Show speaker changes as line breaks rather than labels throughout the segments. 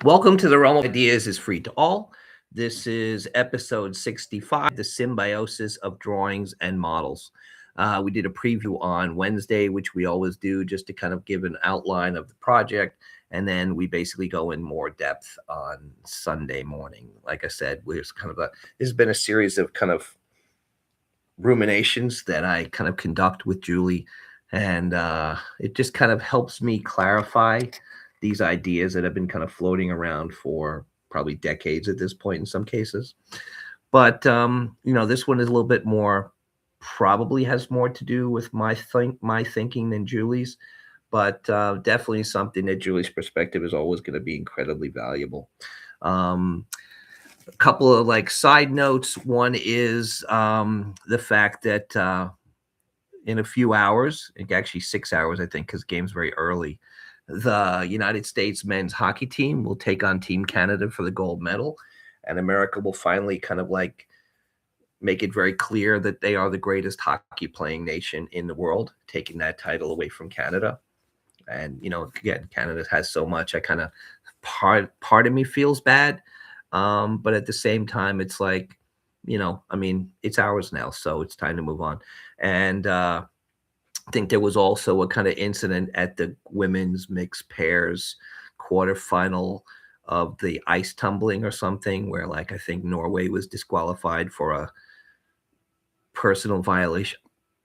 Welcome to the Realm of Ideas is Free to All. This is episode 65, The Symbiosis of Drawings and Models. We did a preview on Wednesday, which we always do just to kind of give an outline of the project. And then we basically go in more depth on Sunday morning. Like I said, this has been a series of kind of ruminations that I kind of conduct with Julie. And it just kind of helps me clarify these ideas that have been kind of floating around for probably decades at this point in some cases. But this one is a little bit more, probably has more to do with my thinking than Julie's, but definitely something that Julie's perspective is always going to be incredibly valuable. Um, a couple of like side notes. One is the fact that in a few hours, actually 6 hours, I think, because game's very early, the United States men's hockey team will take on Team Canada for the gold medal, and America will finally kind of like make it very clear that they are the greatest hockey playing nation in the world, taking that title away from Canada. And again, Canada has so much. I kind of part of me feels bad, but at the same time, it's like, I mean, it's ours now, so it's time to move on. And I think there was also a kind of incident at the women's mixed pairs quarterfinal of the ice tumbling or something, where like I think Norway was disqualified for a personal violation,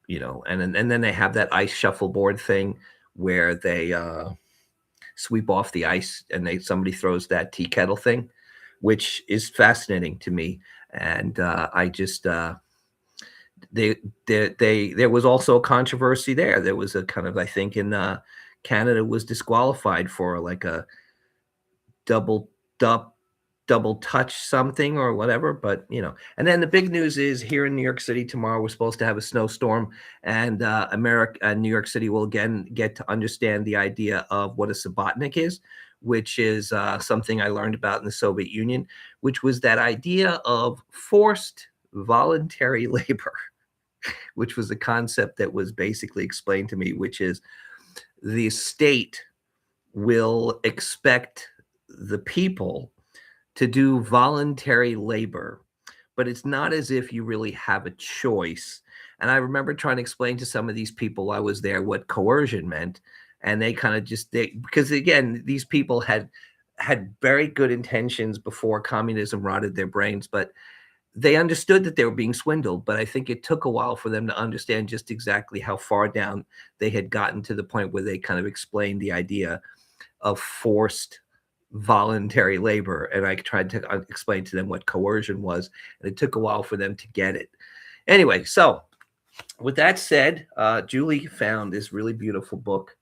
and then they have that ice shuffleboard thing where they sweep off the ice and somebody throws that tea kettle thing, which is fascinating to me. And I just there was also a controversy there. There was a kind of, I think, in Canada was disqualified for like a double dup double touch something or whatever. But and then the big news is here in New York City tomorrow we're supposed to have a snowstorm, and New York City will again get to understand the idea of what a subotnik is, which is something I learned about in the Soviet Union, which was that idea of forced voluntary labor, which was a concept that was basically explained to me, which is the state will expect the people to do voluntary labor, but it's not as if you really have a choice. And I remember trying to explain to some of these people while I was there what coercion meant, and they kind of because again, these people had very good intentions before communism rotted their brains, but they understood that they were being swindled. But I think it took a while for them to understand just exactly how far down they had gotten, to the point where they kind of explained the idea of forced voluntary labor. And I tried to explain to them what coercion was, and it took a while for them to get it. Anyway, so with that said, Julie found this really beautiful book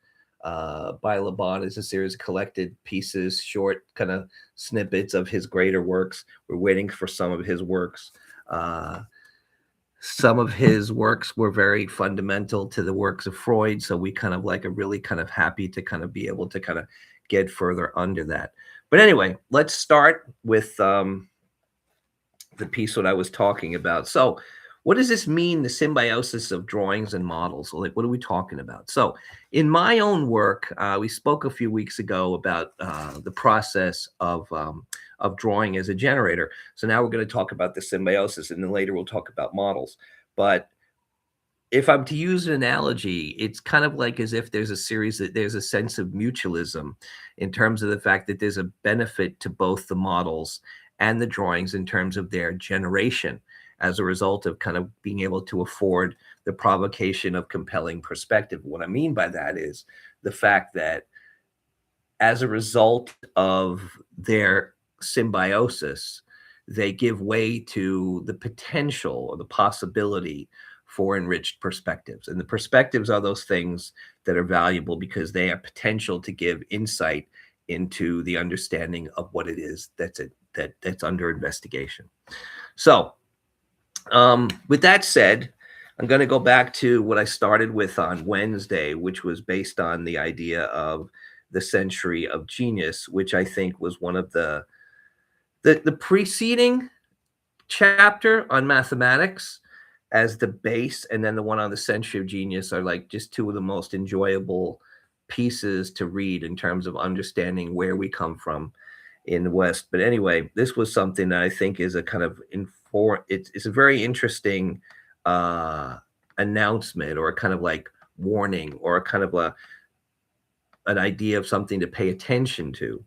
by Laban. It's a series of collected pieces, short kind of snippets of his greater works. We're waiting for some of his works. Some of his works were very fundamental to the works of Freud, so we kind of like are really kind of happy to kind of be able to kind of get further under that. But anyway, let's start with the piece that I was talking about. So what does this mean, the symbiosis of drawings and models? Like, what are we talking about? So in my own work, we spoke a few weeks ago about the process of drawing as a generator. So now we're going to talk about the symbiosis, and then later we'll talk about models. But if I'm to use an analogy, it's kind of like as if there's a sense of mutualism in terms of the fact that there's a benefit to both the models and the drawings in terms of their generation, as a result of kind of being able to afford the provocation of compelling perspective. What I mean by that is the fact that as a result of their symbiosis, they give way to the potential or the possibility for enriched perspectives. And the perspectives are those things that are valuable because they have potential to give insight into the understanding of what it is that's under investigation. So, with that said, I'm going to go back to what I started with on Wednesday, which was based on the idea of the century of genius, which I think was one of the preceding chapter on mathematics as the base, and then the one on the century of genius are like just two of the most enjoyable pieces to read in terms of understanding where we come from in the West. But anyway, this was something that I think is a kind of it's a very interesting uh, announcement, or a kind of like warning, or a kind of an idea of something to pay attention to.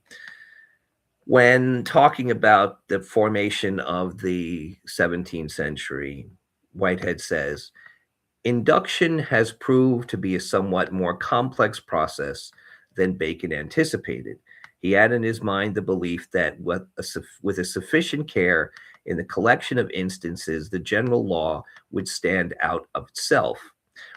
When talking about the formation of the 17th century, Whitehead says, induction has proved to be a somewhat more complex process than Bacon anticipated. He had in his mind the belief that with a sufficient care in the collection of instances, the general law would stand out of itself.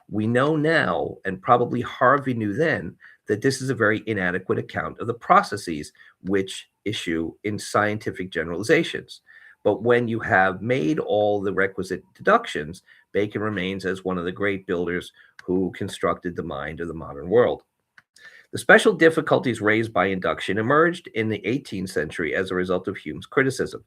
We know now, and probably Harvey knew then, that this is a very inadequate account of the processes which issue in scientific generalizations. But when you have made all the requisite deductions, Bacon remains as one of the great builders who constructed the mind of the modern world. The special difficulties raised by induction emerged in the 18th century as a result of Hume's criticism.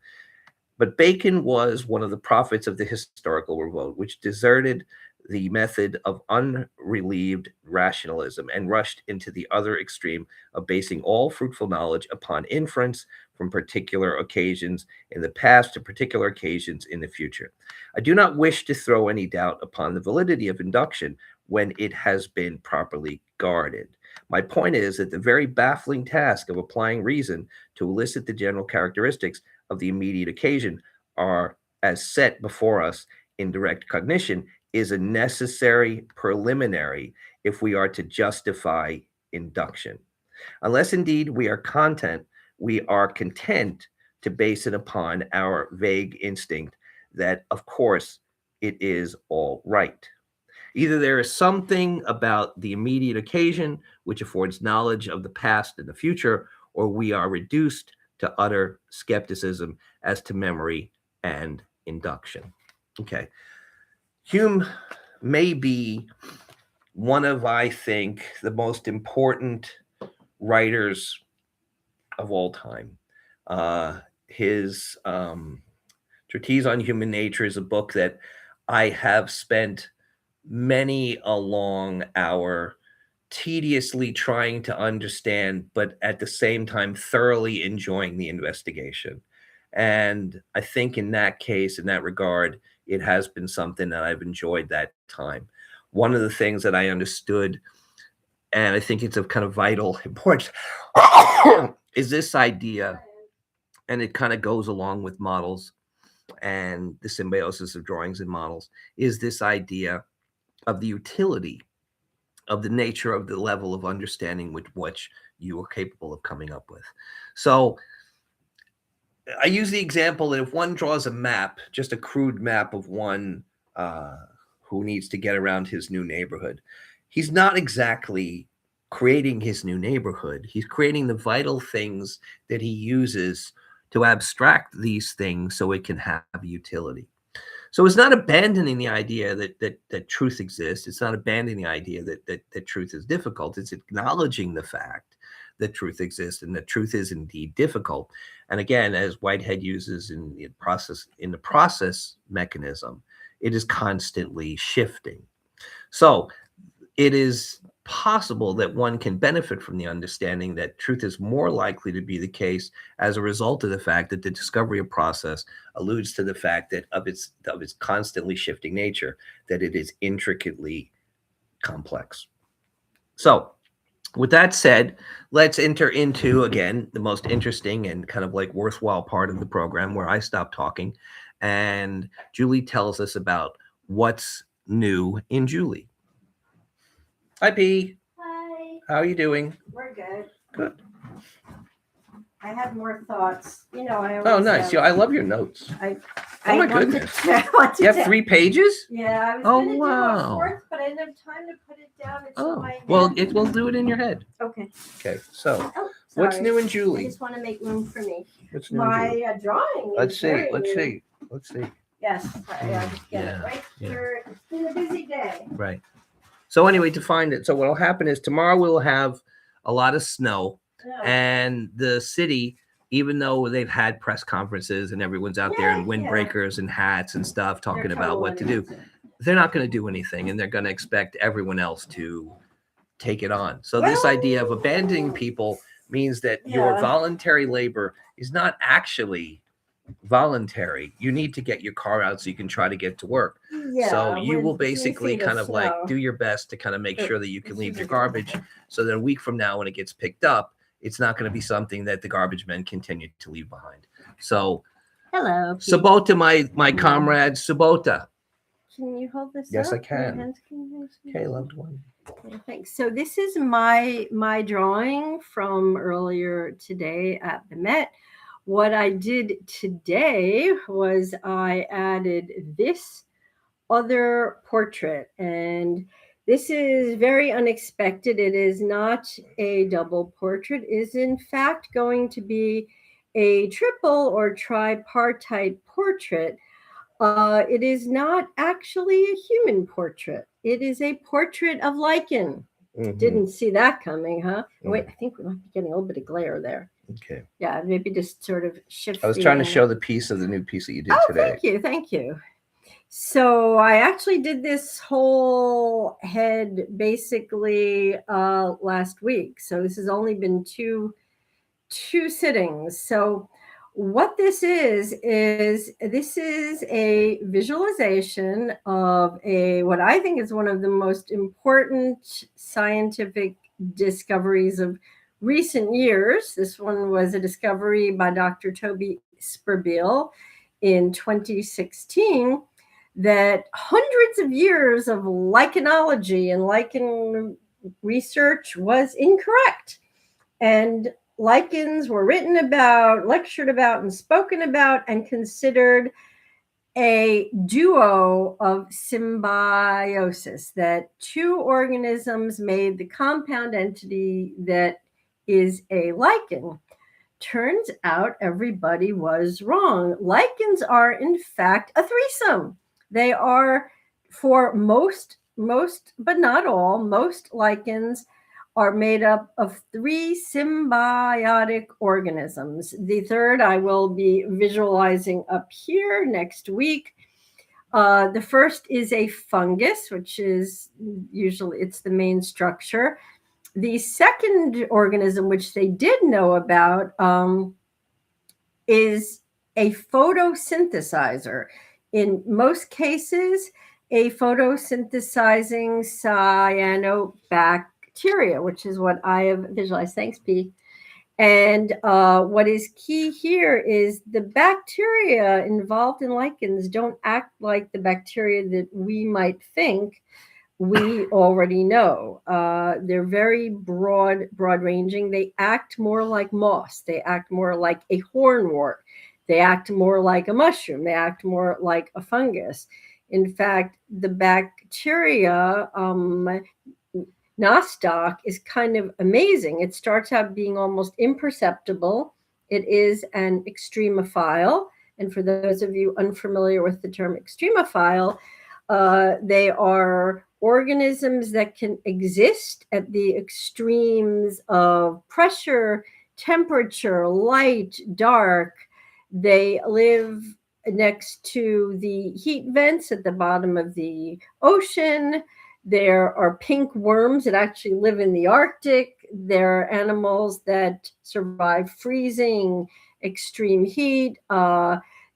But Bacon was one of the prophets of the historical revolt, which deserted the method of unrelieved rationalism and rushed into the other extreme of basing all fruitful knowledge upon inference from particular occasions in the past to particular occasions in the future. I do not wish to throw any doubt upon the validity of induction when it has been properly guarded. My point is that the very baffling task of applying reason to elicit the general characteristics of the immediate occasion are as set before us in direct cognition is a necessary preliminary if we are to justify induction. Unless indeed we are content to base it upon our vague instinct that, of course, it is all right. Either there is something about the immediate occasion which affords knowledge of the past and the future, or we are reduced to utter skepticism as to memory and induction. Okay. Hume may be one of, I think, the most important writers of all time. His Treatise on Human Nature is a book that I have spent many a long hour tediously trying to understand, but at the same time thoroughly enjoying the investigation. And I think in that case, in that regard, it has been something that I've enjoyed that time. One of the things that I understood, and I think it's of kind of vital importance, is this idea, and it kind of goes along with models and the symbiosis of drawings and models, is this idea of the utility of the nature of the level of understanding with which you are capable of coming up with. So I use the example that if one draws a map, just a crude map of one who needs to get around his new neighborhood, he's not exactly creating his new neighborhood. He's creating the vital things that he uses to abstract these things so it can have utility. So it's not abandoning the idea that truth exists. It's not abandoning the idea that truth is difficult. It's acknowledging the fact that truth exists and that truth is indeed difficult. And again, as Whitehead uses in the process mechanism, it is constantly shifting. So it is possible that one can benefit from the understanding that truth is more likely to be the case as a result of the fact that the discovery of process alludes to the fact that of its constantly shifting nature, that it is intricately complex. So with that said, let's enter into, again, the most interesting and kind of like worthwhile part of the program where I stop talking and Julie tells us about what's new in Julie. Hi, P.
Hi.
How are you doing?
We're good.
Good.
I have more thoughts. You know, I always
Oh, nice.
have.
I love your notes.
I
my
want to-
goodness.
I want to
You have
tell-
3 pages?
Yeah, I was
Oh,
going to do
wow.
a fourth, but I didn't have time to put it down. It's
Oh,
my
well,
head.
we'll do it in your head.
Okay.
Okay, so
Oh,
what's
sorry.
new in
I
Julie?
just want to make room for me.
What's new in Julie?
My drawing.
Let's
is
see.
very
Let's
new.
see. Let's see.
Yes, I just get
Yeah,
it right
yeah.
here. It's been a busy day.
Right. So anyway, to find it, so what'll happen is tomorrow we'll have a lot of snow,
Yeah.
and the city, even though they've had press conferences and everyone's out there in windbreakers and hats and stuff talking about what to do, they're not going to do anything, and they're going to expect everyone else to take it on. So this idea of abandoning people means that your
Yeah.
voluntary labor is not actually voluntary. You need to get your car out so you can try to get to work. So
Yeah,
you will
with 3
basically
feet of
kind of like
snow.
do your best to kind of make
Oh,
sure that you can
this
leave
is
your
a-
garbage, so that a week from now when it gets picked up, it's not going to be something that the garbage men continue to leave behind. So
Hello, Pete.
Subota, my comrade, Subota.
Can you hold this
Yes,
up?
I can.
Your hands can
Okay, loved one.
Okay, thanks. So this is my drawing from earlier today at the Met. What I did today was I added this other portrait, and this is very unexpected. It is not a double portrait. It is in fact going to be a triple or tripartite portrait. It is not actually a human portrait. It is a portrait of lichen.
Mhm.
Didn't see that coming, huh?
Mm.
Wait, I think we might be getting a little bit of glare there.
Okay.
Yeah, maybe just sort of shift.
I was trying to show the piece of the new piece that you did today.
Thank you. So I actually did this whole head basically last week. So this has only been two sittings. So what this is a visualization of a what I think is one of the most important scientific discoveries of recent years. This one was a discovery by Dr. Toby Sperbiel in 2016, that hundreds of years of lichenology and lichen research was incorrect. And lichens were written about, lectured about, and spoken about, and considered a duo of symbiosis, that two organisms made the compound entity that is a lichen. Turns out everybody was wrong. Lichens are, in fact, a threesome. They are, for most, but not all, most lichens are made up of three symbiotic organisms. The third I will be visualizing up here next week. The first is a fungus, which is usually it's the main structure. The second organism, which they did know about, is a photosynthesizer. In most cases, a photosynthesizing cyanobacteria, which is what I have visualized. Thanks, P. And what is key here is the bacteria involved in lichens don't act like the bacteria that we might think we already know. They're very broad ranging. They act more like moss. They act more like a hornwort. They act more like a mushroom. They act more like a fungus. In fact, the bacteria, nostoc, is kind of amazing. It starts out being almost imperceptible. It is an extremophile. And for those of you unfamiliar with the term extremophile, they are organisms that can exist at the extremes of pressure, temperature, light, dark. They live next to the heat vents at the bottom of the ocean. There are pink worms that actually live in the Arctic. There are animals that survive freezing, extreme heat.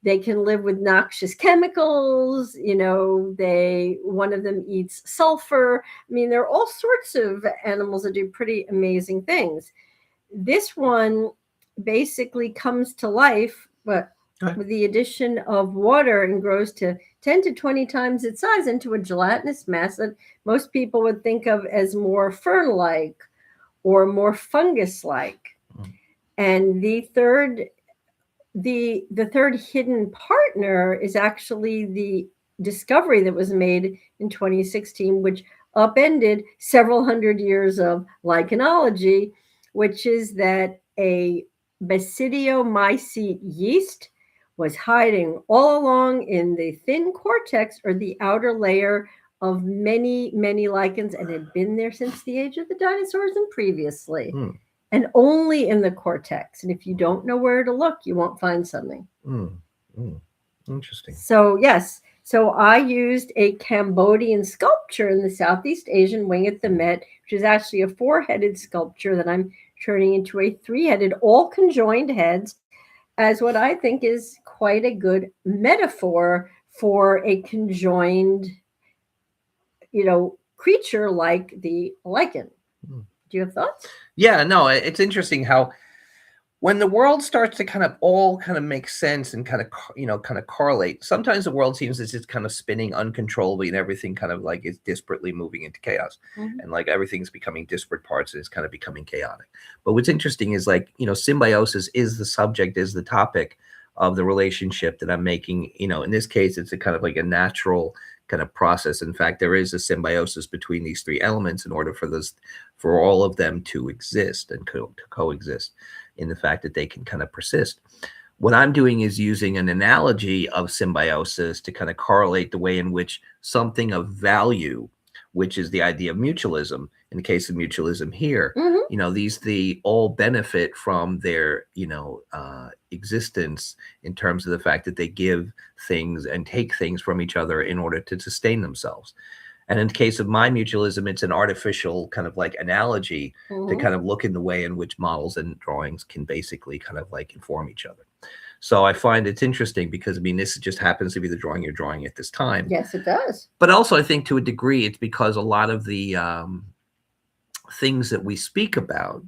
They can live with noxious chemicals. One of them eats sulfur. I mean, there are all sorts of animals that do pretty amazing things. This one basically comes to life, but with the addition of water, and grows to 10 to 20 times its size into a gelatinous mass that most people would think of as more fern-like or more fungus-like. And the third hidden partner is actually the discovery that was made in 2016, which upended several hundred years of lichenology, which is that a basidiomycete yeast was hiding all along in the thin cortex, or the outer layer, of many, many lichens, and had been there since the age of the dinosaurs and previously. And only in the cortex. And if you don't know where to look, you won't find something.
Interesting.
So, yes. So I used a Cambodian sculpture in the Southeast Asian wing at the Met, which is actually a four-headed sculpture that I'm turning into a three-headed, all conjoined heads, as what I think is quite a good metaphor for a conjoined, creature like the lichen.
Hmm.
Do you have thoughts?
Yeah, no, it's interesting how when the world starts to kind of all kind of make sense and kind of kind of correlate, sometimes the world seems as it's kind of spinning uncontrollably and everything kind of like is disparately moving into chaos,
Mhm.
and like everything's becoming disparate parts and it's kind of becoming chaotic. But what's interesting is like symbiosis is the subject, is the topic of the relationship that I'm making. In this case it's a kind of like a natural kind of process. In fact, there is a symbiosis between these three elements in order for all of them to exist and to coexist, in the fact that they can kind of persist. What I'm doing is using an analogy of symbiosis to kind of correlate the way in which something of value, which is the idea of mutualism, in the case of mutualism here,
Mhm.
they all benefit from their, existence, in terms of the fact that they give things and take things from each other in order to sustain themselves. And in the case of my mutualism, it's an artificial kind of like analogy to
Mhm.
kind of look in the way in which models and drawings can basically kind of like inform each other. So I find it's interesting because, I mean, this just happens to be the drawing you're drawing at this time.
Yes, it does.
But also, I think to a degree, it's because a lot of the things that we speak about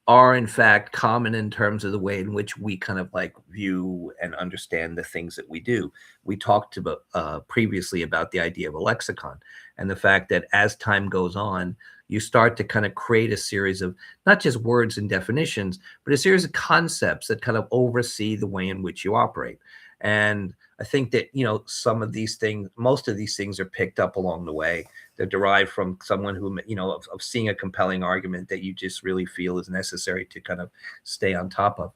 are in fact common in terms of the way in which we kind of like view and understand the things that we do. We talked about previously about the idea of a lexicon, and the fact that as time goes on, you start to kind of create a series of not just words and definitions, but a series of concepts that kind of oversee the way in which you operate. And I think that, some of these things, most of these things are picked up along the way. They're derived from someone who, of seeing a compelling argument that you just really feel is necessary to kind of stay on top of.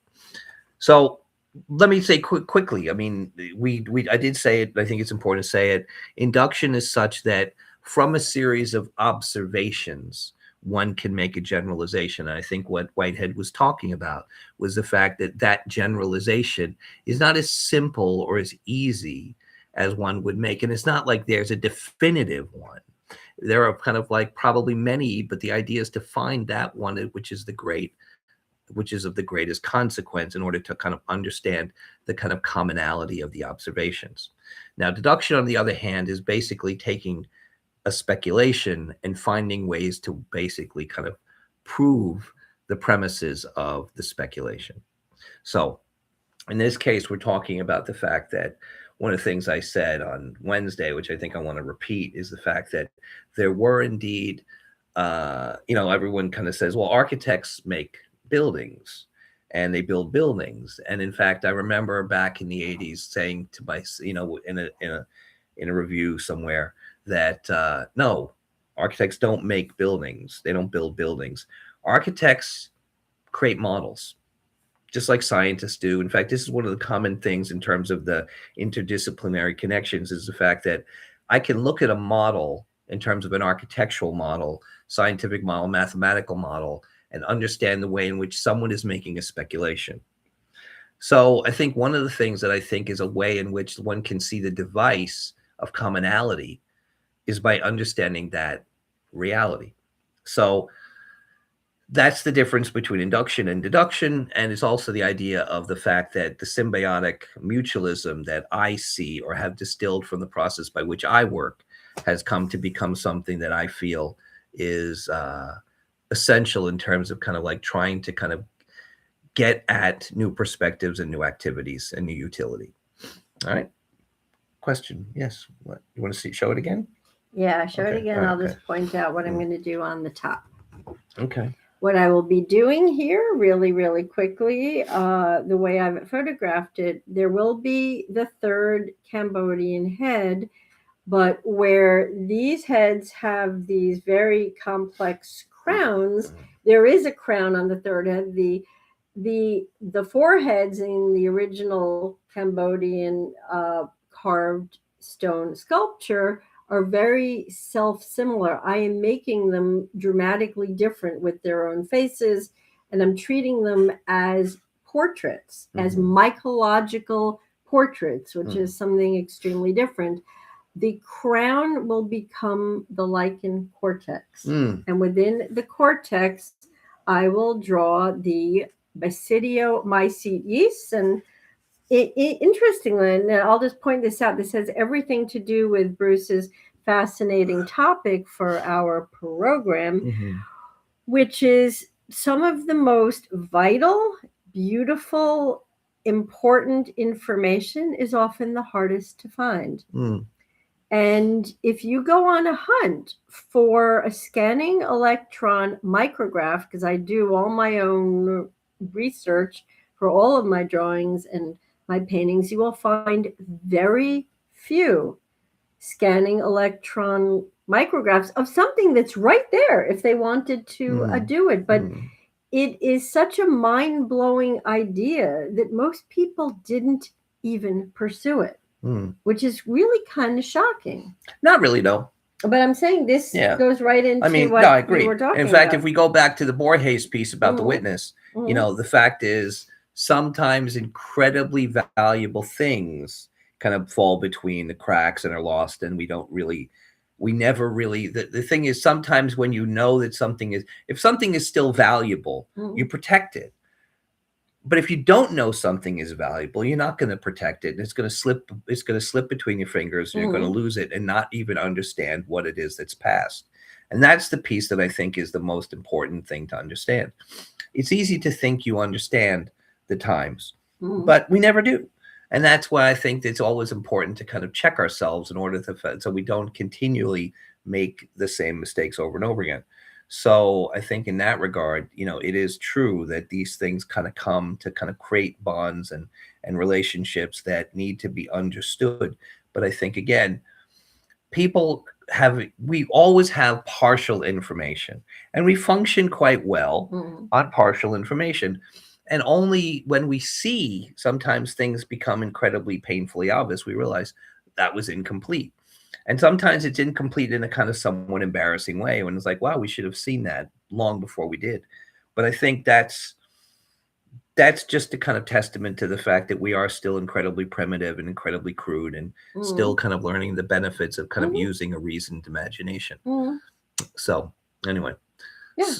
So let me say quickly. I mean, I did say it, but I think it's important to say it. Induction is such that from a series of observations, one can make a generalization. And I think what Whitehead was talking about was the fact that that generalization is not as simple or as easy as one would make. And it's not like there's a definitive one. There are kind of like probably many, but the idea is to find that one which is of the greatest consequence in order to kind of understand the kind of commonality of the observations. Now, deduction, on the other hand, is basically taking a speculation and finding ways to basically kind of prove the premises of the speculation. So in this case, we're talking about the fact that one of the things I said on Wednesday, which I think I want to repeat, is the fact that there were indeed, everyone kind of says, well, architects make buildings and they build buildings. And in fact, I remember back in the 80s saying to my, in a review somewhere that no, architects don't make buildings. They don't build buildings. Architects create models, just like scientists do. In fact, this is one of the common things in terms of the interdisciplinary connections, is the fact that I can look at a model in terms of an architectural model, scientific model, mathematical model, and understand the way in which someone is making a speculation. So I think one of the things that I think is a way in which one can see the device of commonality is by understanding that reality. So that's the difference between induction and deduction. And it's also the idea of the fact that the symbiotic mutualism that I see or have distilled from the process by which I work has come to become something that I feel is essential in terms of kind of like trying to kind of get at new perspectives and new activities and new utility. All right. Question. Yes. What you want to see? Show it again?
Yeah, show it
Okay.
again.
All right,
I'll
okay.
just point out what I'm
Mm.
going to do on the top.
Okay.
What I will be doing here really, really quickly, the way I've photographed it, there will be the third Cambodian head, but where these heads have these very complex crowns, there is a crown on the third head. The four heads in the original Cambodian carved stone sculpture are very self-similar. I am making them dramatically different with their own faces, and I'm treating them as portraits, as mycological portraits, which is something extremely different. The crown will become the lichen cortex. And within the cortex, I will draw the Basidiomycete yeasts. And interestingly, and I'll just point this out, this has everything to do with Bruce's fascinating topic for our program, which is some of the most vital, beautiful, important information is often the hardest to find. And if you go on a hunt for a scanning electron micrograph, because I do all my own research for all of my drawings and my paintings, you will find very few scanning electron micrographs of something that's right there if they wanted to do it. But it is such a mind-blowing idea that most people didn't even pursue it, which is really kind of shocking.
Not really, though.
But I'm saying this goes right into what
no, I agree.
we were talking
In fact,
about.
if we go back to the Borges piece about the witness, you know, the fact is sometimes incredibly valuable things kind of fall between the cracks and are lost, and we never really, the thing is, sometimes when you know that if something is still valuable, you protect it. But if you don't know something is valuable, you're not going to protect it, and it's going to slip between your fingers, and you're going to lose it and not even understand what it is that's past. And that's the piece that I think is the most important thing to understand. It's easy to think you understand the times, but we never do. And that's why I think it's always important to kind of check ourselves in order to, so we don't continually make the same mistakes over and over again. So I think in that regard, you know, it is true that these things kind of come to kind of create bonds and relationships that need to be understood. But I think, again, we always have partial information, and we function quite well on partial information. And only when we see sometimes things become incredibly painfully obvious, we realize that was incomplete. And sometimes it's incomplete in a kind of somewhat embarrassing way when it's like, wow, we should have seen that long before we did. But I think that's just a kind of testament to the fact that we are still incredibly primitive and incredibly crude, and still kind of learning the benefits of kind of using a reasoned imagination. So anyway,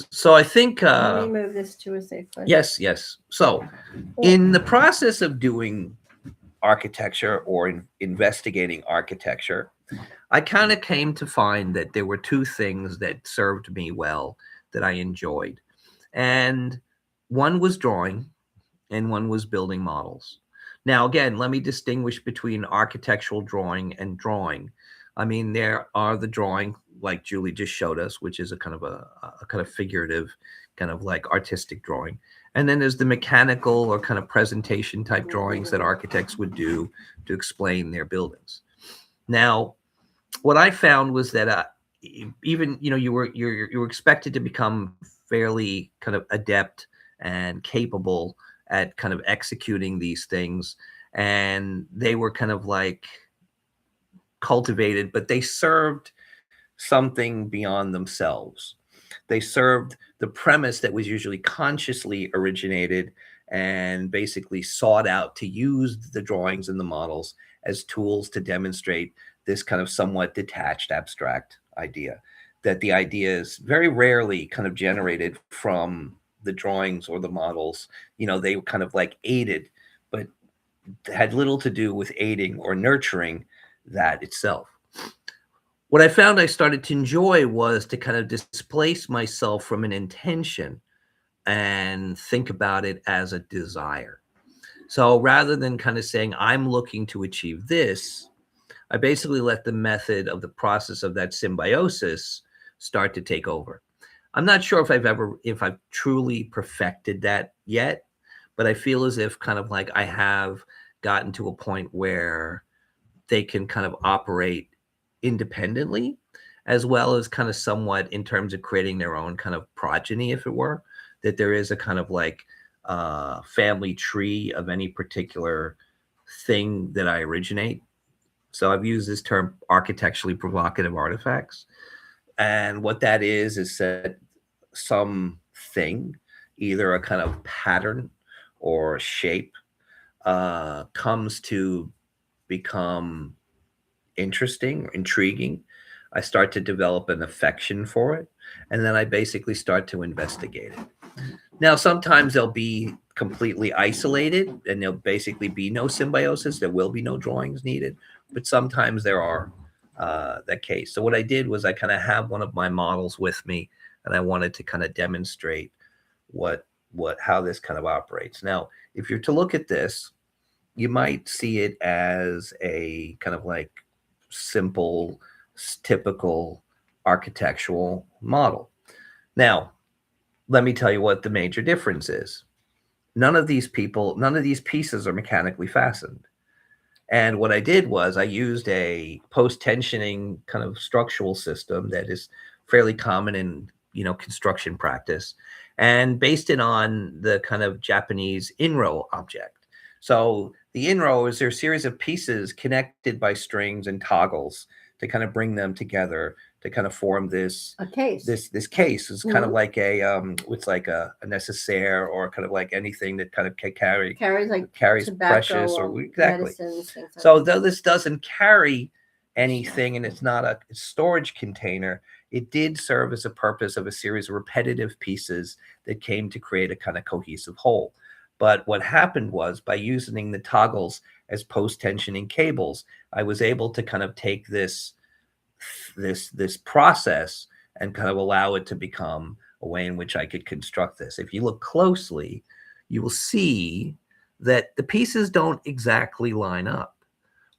so I think
let me move this to a safe place.
Yes. So in the process of doing architecture or investigating architecture, I kind of came to find that there were two things that served me well, that I enjoyed. And one was drawing and one was building models. Now, again, let me distinguish between architectural drawing and drawing. I mean, there are the drawing like Julie just showed us, which is a kind of figurative, kind of like artistic drawing. And then there's the mechanical or kind of presentation type drawings that architects would do to explain their buildings. Now, what I found was that even, you know, you were expected to become fairly kind of adept and capable at kind of executing these things, and they were kind of like cultivated, but they served something beyond themselves. They served the premise that was usually consciously originated and basically sought out to use the drawings and the models as tools to demonstrate this kind of somewhat detached, abstract idea. That the idea is very rarely kind of generated from the drawings or the models. You know, they kind of like aided, but had little to do with aiding or nurturing that itself. What I found I started to enjoy was to kind of displace myself from an intention and think about it as a desire. So rather than kind of saying, I'm looking to achieve this, I basically let the method of the process of that symbiosis start to take over. I'm not sure if I've truly perfected that yet, but I feel as if kind of like I have gotten to a point where they can kind of operate independently, as well as kind of somewhat in terms of creating their own kind of progeny, if it were, that there is a kind of like family tree of any particular thing that I originate. So I've used this term architecturally provocative artifacts. And what that is that some thing, either a kind of pattern or shape, comes to become interesting or intriguing. I start to develop an affection for it, and then I basically start to investigate it. Now, sometimes they'll be completely isolated and there'll basically be no symbiosis. There will be no drawings needed, but sometimes there are that case. So what I did was I kind of have one of my models with me, and I wanted to kind of demonstrate what how this kind of operates. Now, if you're to look at this, you might see it as a kind of like simple, typical architectural model. Now, let me tell you what the major difference is. None of these pieces are mechanically fastened. And what I did was I used a post-tensioning kind of structural system that is fairly common in, construction practice, and based it on the kind of Japanese in-row object. So the in-row is their series of pieces connected by strings and toggles to kind of bring them together to kind of form this
A case.
this case. It's kind of like it's like a necessaire, or kind of like anything that kind of carries precious or exactly.
Medicines, things like
So
that.
though this doesn't carry anything and it's not a storage container, it did serve as a purpose of a series of repetitive pieces that came to create a kind of cohesive whole. But what happened was, by using the toggles as post-tensioning cables, I was able to kind of take this process and kind of allow it to become a way in which I could construct this. If you look closely, you will see that the pieces don't exactly line up,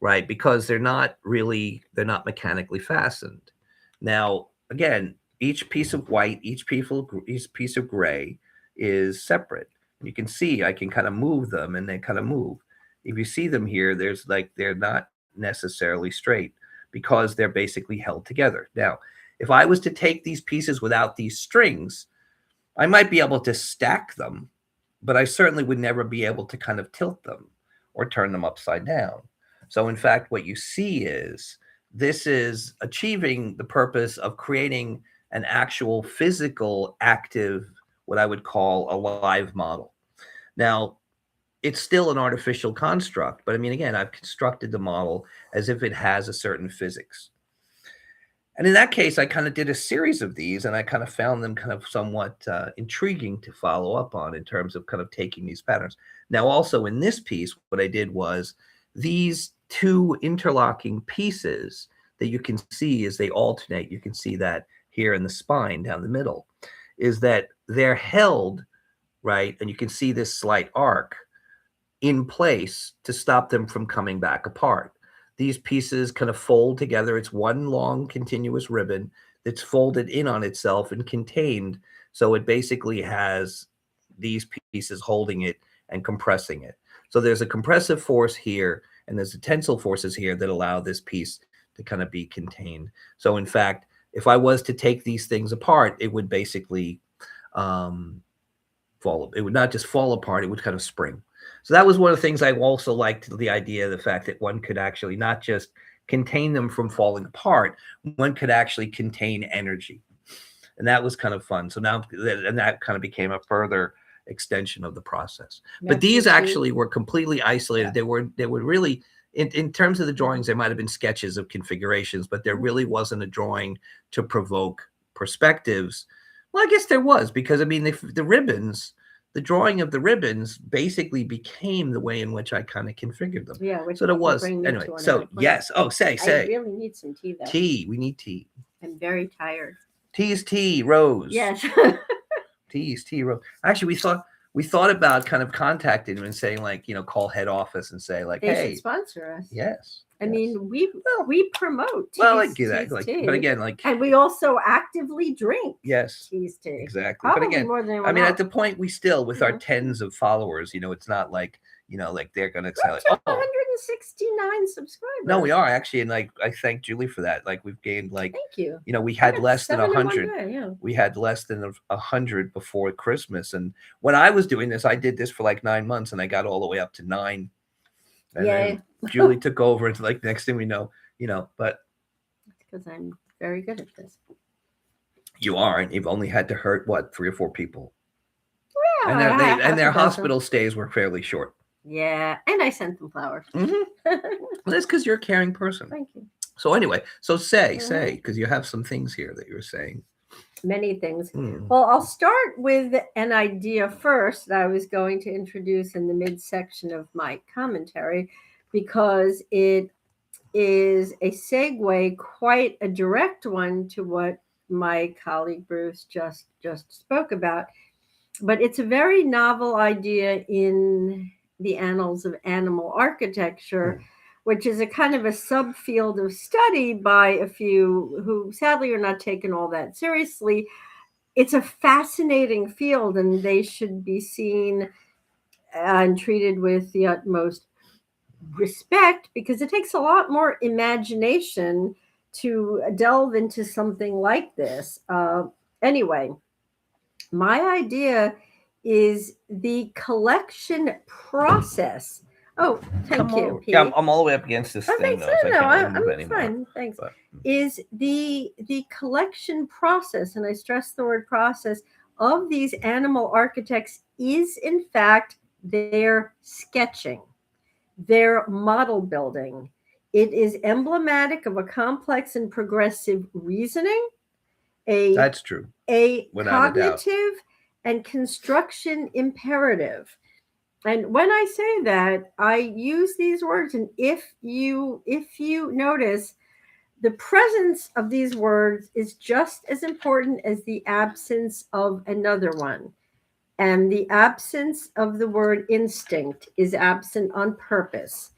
right? Because they're not mechanically fastened. Now, again, each piece of white, each piece of gray is separate. You can see I can kind of move them and they kind of move. If you see them here, they're not necessarily straight because they're basically held together. Now, if I was to take these pieces without these strings, I might be able to stack them, but I certainly would never be able to kind of tilt them or turn them upside down. So in fact, what you see is this is achieving the purpose of creating an actual physical, active, what I would call a live model. Now, it's still an artificial construct, but I mean, again, I've constructed the model as if it has a certain physics. And in that case, I kind of did a series of these, and I kind of found them kind of somewhat intriguing to follow up on in terms of kind of taking these patterns. Now, also in this piece, what I did was these two interlocking pieces that you can see as they alternate, you can see that here in the spine down the middle, is that they're held, right? And you can see this slight arc in place to stop them from coming back apart. These pieces kind of fold together. It's one long continuous ribbon that's folded in on itself and contained. So it basically has these pieces holding it and compressing it. So there's a compressive force here, and there's the tensile forces here that allow this piece to kind of be contained. So in fact, if I was to take these things apart, it would basically fall. It would not just fall apart, it would kind of spring. So that was one of the things I also liked, the idea, the fact that one could actually not just contain them from falling apart, one could actually contain energy. And that was kind of fun. So now, and that kind of became a further extension of the process. But these actually were completely isolated.
Yeah.
They were really, in terms of the drawings, there might have been sketches of configurations, but there really wasn't a drawing to provoke perspectives. Well, I guess there was, because I mean, the ribbons, the drawing of the ribbons basically became the way in which I kind of configured them.
Yeah.
So there was, anyway. So yes. Oh, say.
I really need some tea though.
Tea. We need tea.
I'm very tired.
Tea is tea, Rose.
Yes.
Tea is tea, Rose. Actually, we thought about kind of contacting them and saying, like, call head office and say, like,
they
hey,
should sponsor us.
Yes.
I mean, we promote teas,
well, I get that, like, tea. But again, like,
and we also actively drink
teas,
tea.
Exactly.
Probably
but again,
more than
I mean, at the point we still, with our tens of followers, it's not like, like they're gonna say, like,
169 subscribers.
No, we are actually, and like I thank Julie for that. Like we've gained, like,
thank you.
We had less than 100.
Yeah.
We had less than 100 before Christmas, and when I was doing this, I did this for like 9 months, and I got all the way up to 9. And then Julie took over, and like next thing we know, but
because I'm very good at this.
You are, and you've only had to hurt what, 3 or 4 people.
Yeah,
and their hospital stays were fairly short.
Yeah, and I sent them flowers.
Well, that's because you're a caring person.
Thank you.
So anyway, say, because you have some things here that you're saying.
many things.
Hmm.
Well, I'll start with an idea first that I was going to introduce in the midsection of my commentary because it is a segue, quite a direct one to what my colleague Bruce just spoke about. But it's a very novel idea in the annals of animal architecture, which is a kind of a subfield of study by a few who sadly are not taken all that seriously. It's a fascinating field, and they should be seen and treated with the utmost respect because it takes a lot more imagination to delve into something like this. Anyway, my idea is the collection process. Oh, thank
Come
you,
over. Yeah,
Pete.
I'm all the way up against this
Oh,
thing
thanks.
though, so I
No,
can't really move
I'm
anymore.
fine. Thanks.
But
Is the collection process, and I stress the word process, of these animal architects is in fact their sketching, their model building. It is emblematic of a complex and progressive reasoning, a
that's true,
a
without a doubt.
cognitive and construction imperative. And when I say that, I use these words, and if you notice, the presence of these words is just as important as the absence of another one. And the absence of the word instinct is absent on purpose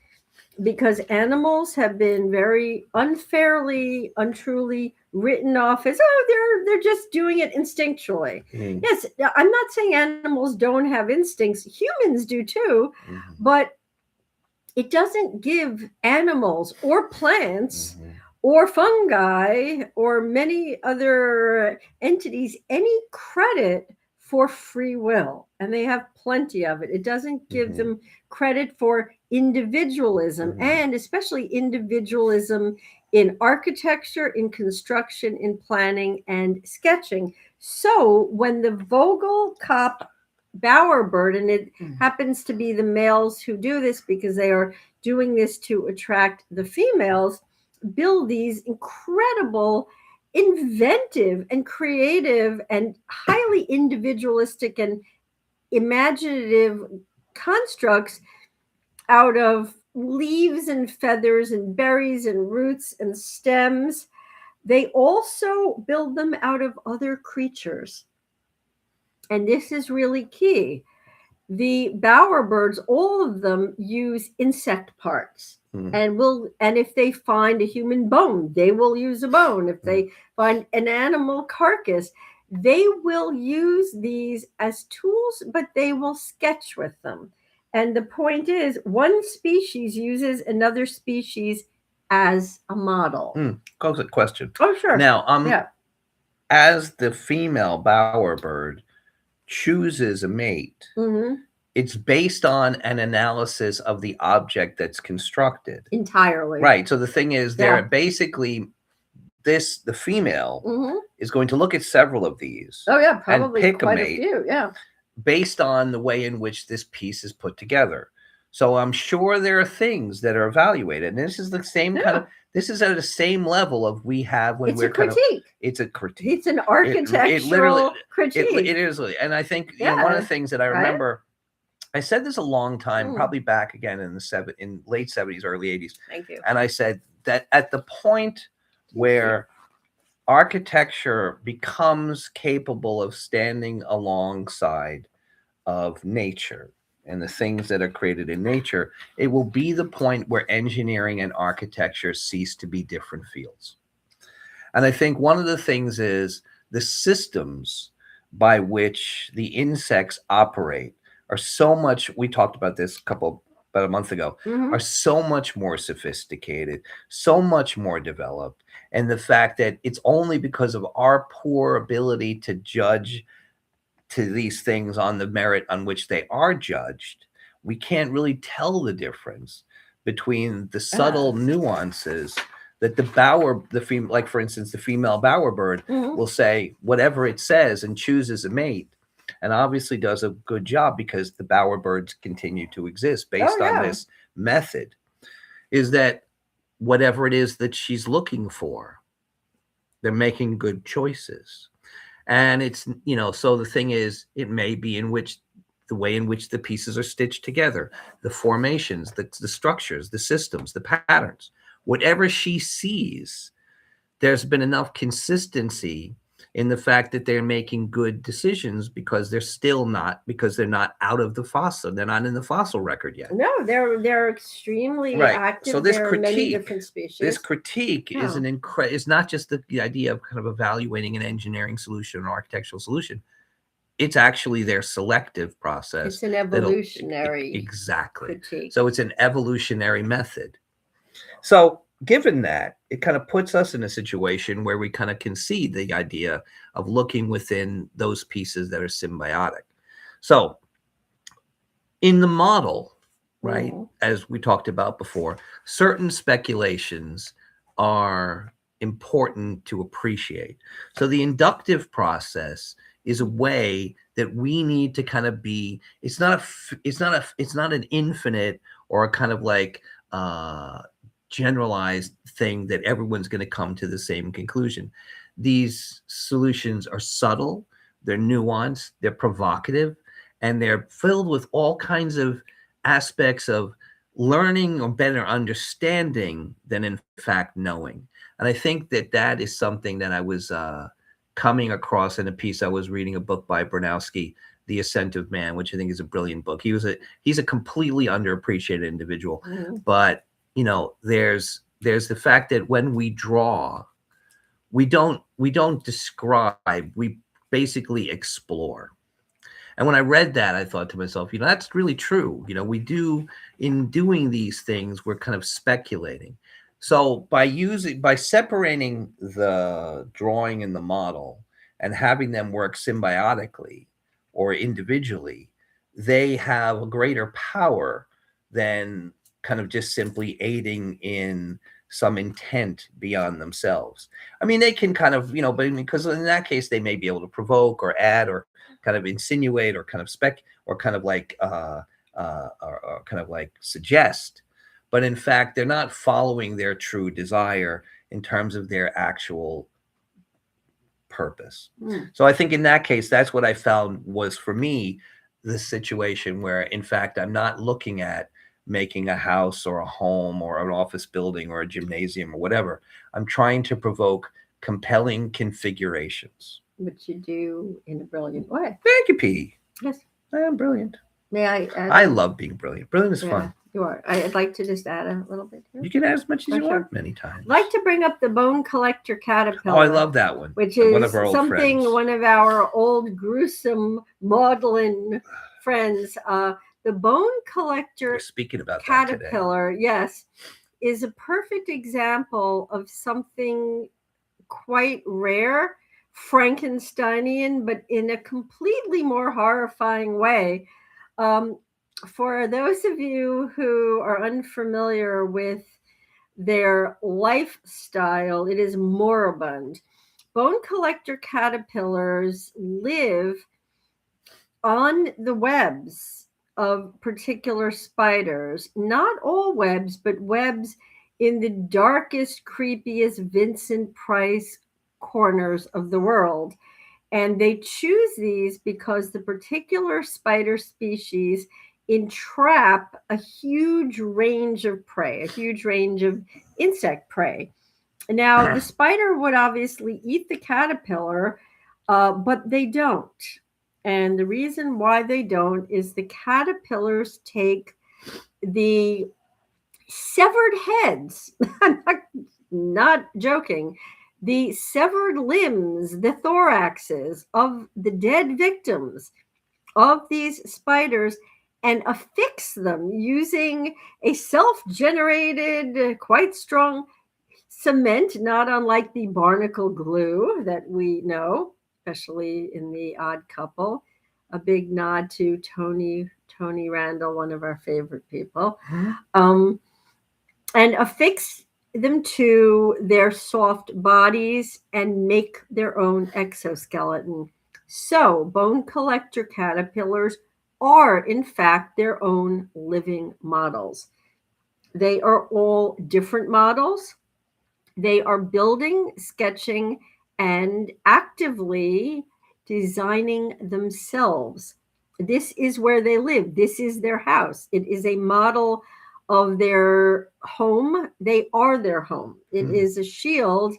because animals have been very unfairly, untruly written off as, oh, they're just doing it instinctually.
Mm.
Yes, I'm not saying animals don't have instincts. Humans do too,
Mm-hmm.
but it doesn't give animals or plants
Mm-hmm.
or fungi or many other entities any credit for free will. And they have plenty of it. It doesn't give
Mm-hmm.
them credit for individualism,
Mm-hmm.
and especially individualism in architecture, in construction, in planning, and sketching. So when the Vogelkopf bowerbird, and it happens to be the males who do this because they are doing this to attract the females, build these incredible, inventive, and creative, and highly individualistic and imaginative constructs out of leaves and feathers and berries and roots and stems. They also build them out of other creatures. And this is really key. The bowerbirds, all of them use insect parts. And if they find a human bone, they will use a bone. If they find an animal carcass, they will use these as tools, but they will sketch with them. And the point is, one species uses another species as a model.
Good question.
Oh, sure.
Now,
Yeah.
as the female bowerbird chooses a mate,
Mm-hmm.
it's based on an analysis of the object that's constructed.
Entirely.
Right. So the thing is, they're
Yeah.
basically the female
Mm-hmm.
is going to look at several of these
Oh, yeah,
and
probably
pick a
quite a
mate
few. Yeah.
based on the way in which this piece is put together. So I'm sure there are things that are evaluated. And this is the same kind of, this is at the same level of we have when
It's
we're
a critique.
it's a critique.
It's an architectural critique.
It is. And I think, you know, one of the things that I remember, I said this a long time, probably back again in in late 70s, early 80s.
Thank you.
And I said that at the point where architecture becomes capable of standing alongside of nature and the things that are created in nature, it will be the point where engineering and architecture cease to be different fields. And I think one of the things is the systems by which the insects operate are so much, we talked about this about a month ago, are so much more sophisticated, so much more developed. And the fact that it's only because of our poor ability to judge to these things on the merit on which they are judged, we can't really tell the difference between the subtle nuances that like for instance, the female bowerbird will say whatever it says and chooses a mate, and obviously does a good job because the bowerbirds continue to exist based on this method, is that whatever it is that she's looking for, they're making good choices. And it's, so the thing is, it may be in which the way in which the pieces are stitched together, the formations, the structures, the systems, the patterns, whatever she sees, there's been enough consistency in the fact that they're making good decisions because they're not out of the fossil. They're not in the fossil record yet.
No, they're extremely
Right. So
active. There are many different
this
species.
critique is
Yeah.
is not just the idea of kind of evaluating an engineering solution or architectural solution. It's actually their selective process.
It's an evolutionary
exactly.
critique.
So it's an evolutionary method. So given that, it kind of puts us in a situation where we kind of concede the idea of looking within those pieces that are symbiotic. So in the model, right, as we talked about before, certain speculations are important to appreciate. So the inductive process is a way that we need to kind of be, it's not an infinite or a kind of like generalized thing that everyone's going to come to the same conclusion. These solutions are subtle, they're nuanced, they're provocative, and they're filled with all kinds of aspects of learning or better understanding than in fact knowing. And I think that that is something that I was coming across in a piece I was reading, a book by Bronowski, The Ascent of Man, which I think is a brilliant book. He's a completely underappreciated individual, but there's the fact that when we draw, we don't describe, we basically explore. And when I read that, I thought to myself, that's really true. We do, in doing these things, we're kind of speculating. So by separating the drawing and the model and having them work symbiotically or individually, they have a greater power than kind of just simply aiding in some intent beyond themselves. I mean, they can kind of, but because in that case, they may be able to provoke or add or kind of insinuate or kind of or kind of like or kind of like suggest, but in fact they're not following their true desire in terms of their actual purpose. So I think in that case, that's what I found was for me the situation where in fact I'm not looking at making a house or a home or an office building or a gymnasium or whatever. I'm trying to provoke compelling configurations.
Which you do in a brilliant way.
Thank you, P.
Yes.
I am brilliant.
May I add?
I love being brilliant. Brilliant is fun.
You are. I'd like to just add a little bit here.
You can add as much as you want many times.
I'd like to bring up the bone collector caterpillar.
Oh, I love that one.
Which is
one of our old
something
friends.
One of our old gruesome maudlin friends. The bone collector
We're speaking about
caterpillar, yes, is a perfect example of something quite rare, Frankensteinian, but in a completely more horrifying way. For those of you who are unfamiliar with their lifestyle, it is moribund. Bone collector caterpillars live on the webs of particular spiders, not all webs, but webs in the darkest, creepiest Vincent Price corners of the world. And they choose these because the particular spider species entrap a huge range of prey, a huge range of insect prey. Now, the spider would obviously eat the caterpillar, but they don't. And the reason why they don't is the caterpillars take the severed heads. I'm not joking. The severed limbs, the thoraxes of the dead victims of these spiders and affix them using a self-generated, quite strong cement, not unlike the barnacle glue that we know, especially in The Odd Couple. A big nod to Tony Randall, one of our favorite people. And affix them to their soft bodies and make their own exoskeleton. So bone collector caterpillars are, in fact, their own living models. They are all different models. They are building, sketching, and actively designing themselves. This is where they live. This is their house. It is a model of their home. They are their home. It is a shield.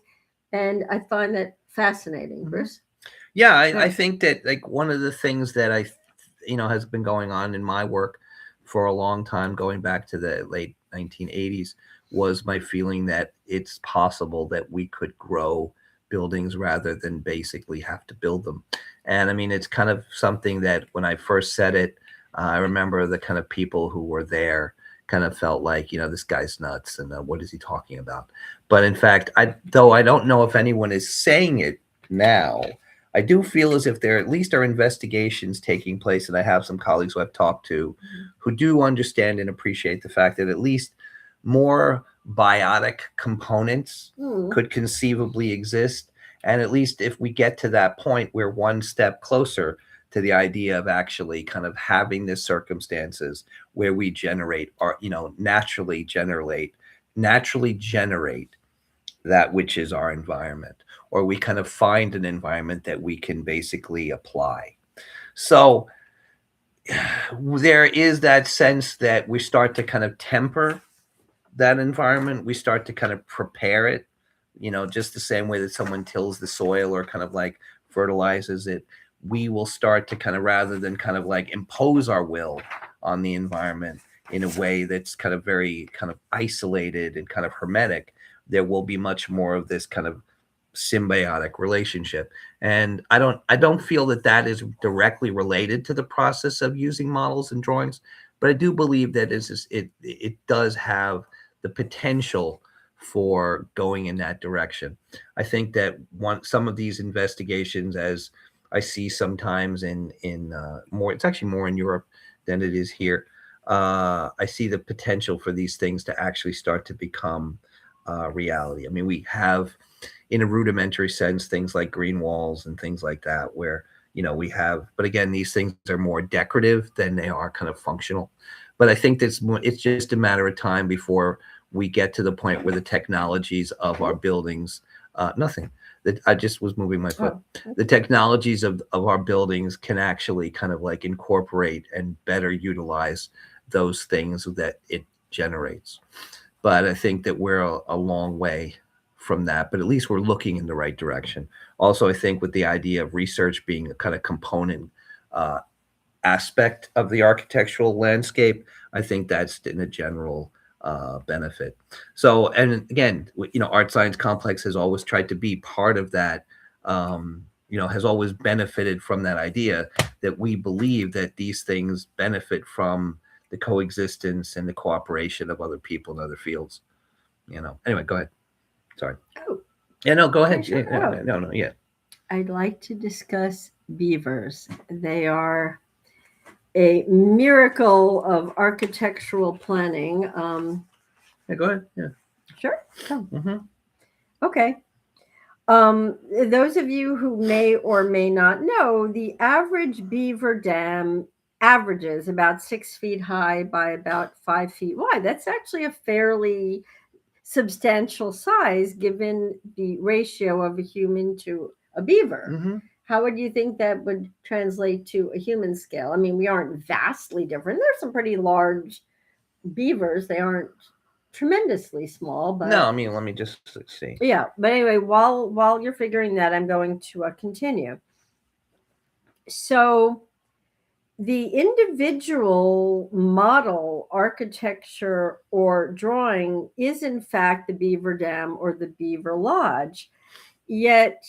And I find that fascinating, Chris.
Yeah, I think that like one of the things that has been going on in my work for a long time, going back to the late 1980s, was my feeling that it's possible that we could grow buildings rather than basically have to build them. And I mean, it's kind of something that when I first said it, I remember the kind of people who were there kind of felt like, this guy's nuts and what is he talking about? But in fact, though I don't know if anyone is saying it now, I do feel as if there at least are investigations taking place, and I have some colleagues who I've talked to who do understand and appreciate the fact that at least more biotic components could conceivably exist. And at least if we get to that point, we're one step closer to the idea of actually kind of having the circumstances where we generate or naturally generate that which is our environment, or we kind of find an environment that we can basically apply. So there is that sense that we start to kind of temper that environment. We start to kind of prepare it, just the same way that someone tills the soil or kind of like fertilizes it. We will start to kind of, rather than kind of like impose our will on the environment in a way that's kind of very kind of isolated and kind of hermetic, there will be much more of this kind of symbiotic relationship. And I don't feel that is directly related to the process of using models and drawings, but I do believe that it does have the potential for going in that direction. I think that some of these investigations, as I see sometimes in more, it's actually more in Europe than it is here. I see the potential for these things to actually start to become reality. I mean, we have, in a rudimentary sense, things like green walls and things like that, where we have. But again, these things are more decorative than they are kind of functional. But I think it's just a matter of time before we get to the point where the technologies of our buildings, nothing. That I just was moving my foot. The technologies of our buildings can actually kind of like incorporate and better utilize those things that it generates. But I think that we're a long way from that, but at least we're looking in the right direction. Also, I think with the idea of research being a kind of component aspect of the architectural landscape, I think that's in a general benefit. So, and again, Art Science Complex has always tried to be part of that, has always benefited from that idea that we believe that these things benefit from the coexistence and the cooperation of other people in other fields. Anyway, go ahead. Sorry.
Oh,
Yeah, no, go ahead.
sure.
Yeah, no, yeah.
I'd like to discuss beavers. They are a miracle of architectural planning.
Yeah, go ahead. Yeah.
Sure. Oh.
Mm-hmm.
Okay. Those of you who may or may not know, the average beaver dam averages about 6 feet high by about 5 feet wide. That's actually a fairly substantial size given the ratio of a human to a beaver.
Mm-hmm.
How would you think that would translate to a human scale? I mean, we aren't vastly different. There's some pretty large beavers. They aren't tremendously small, but
no, I mean, let me just see.
Yeah, but anyway, while you're figuring that, I'm going to continue. So the individual model, architecture, or drawing is in fact the beaver dam or the beaver lodge. Yet